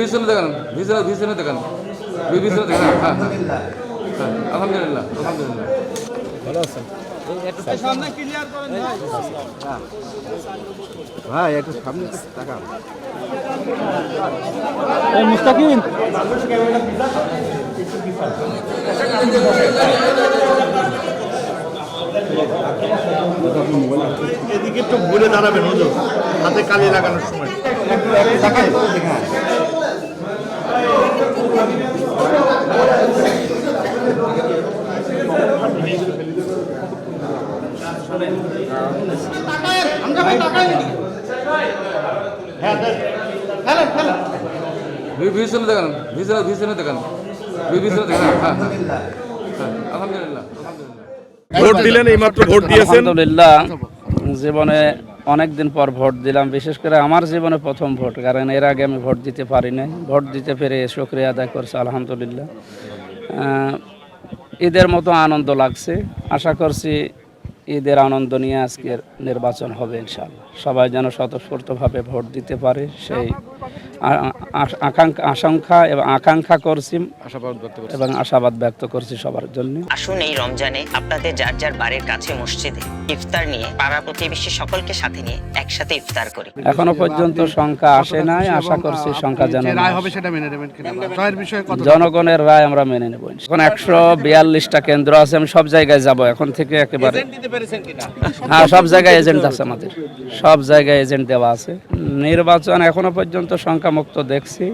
ভীষণ দেখান, ভীষণ দেখান, ভীষণ দেখান। হ্যাঁ হ্যাঁ হ্যাঁ, আলহামদুলিল্লাহ আলহামদুলিল্লাহ। ভালো আছেন সামনে ক্লিয়ার করেন ভাই? একটু সামনে তাকান। মুস্তাকিম এদিকে একটু ঘুরে দাঁড়াবেন হুজুর, হাতে কালি লাগানোর সময়। ভীষণ দেখান, ভীষণ দেখান, ভীষণ দেখান। হ্যাঁ হ্যাঁ হ্যাঁ, আলহামদুলিল্লাহ আলহামদুলিল্লাহ। ভোট দিলেন, এই মাত্র ভোট দিয়েছেন। আলহামদুলিল্লাহ, জীবনে অনেকদিন পর ভোট দিলাম। বিশেষ করে আমার জীবনে প্রথম ভোট, কারণ এর আগে আমি ভোট দিতে পারি নাই। ভোট দিতে পেরে শুকরিয়া আদায় করছি আলহামদুলিল্লাহ। ঈদের মতো আনন্দ লাগছে। আশা করছি ঈদের আনন্দ নিয়ে আজকের নির্বাচন হবে ইনশাআল্লাহ। সবাই যেন স্বতঃস্ফূর্তভাবে ভোট দিতে পারে সেই আকাঙ্ক্ষা করছি এবং আশাবাদ ব্যক্ত করছি সবার জন্য। আসুন এই রমজানে আপনাদের যার যার বাড়ির কাছে মসজিদে ইফতার নিয়ে পাড়া প্রতিবেশী সকলকে সাথে নিয়ে একসাথে ইফতার করি। এখনো পর্যন্ত সংখ্যা আসে নাই, আশা করছি সংখ্যা যেন রায় হবে সেটা মেনে নেবেন কিনা? জয়ের বিষয়ে কত? জনগণের রায় আমরা মেনে নেব। এখন 142টা কেন্দ্র আছে, আমি সব জায়গায় যাব এখন থেকে একেবারে। হ্যাঁ, সব জায়গায় এজেন্ট আছে, আমাদের সব জায়গায় এজেন্ট দেওয়া আছে। নির্বাচন এখনো পর্যন্ত সংখ্যামুক্ত দেখছি।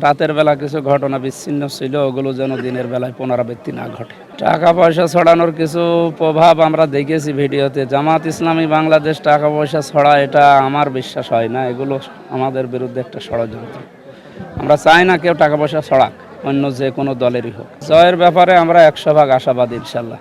রাতের বেলা কিছু ঘটনা বিচ্ছিন্ন ছিল, ওগুলো যেন দিনের বেলায় পুনরাবৃত্তি না ঘটে। টাকা পয়সা ছড়ানোর কিছু প্রভাব আমরা দেখেছি ভিডিওতে। জামাত ইসলামী বাংলাদেশ টাকা পয়সা ছড়া, এটা আমার বিশ্বাস হয় না। এগুলো আমাদের বিরুদ্ধে একটা ষড়যন্ত্র। আমরা চাই না কেউ টাকা পয়সা ছড়াক, অন্য যে কোনো দলেরই হোক। জয়ের ব্যাপারে আমরা 100% আশাবাদী ইনশাল্লাহ।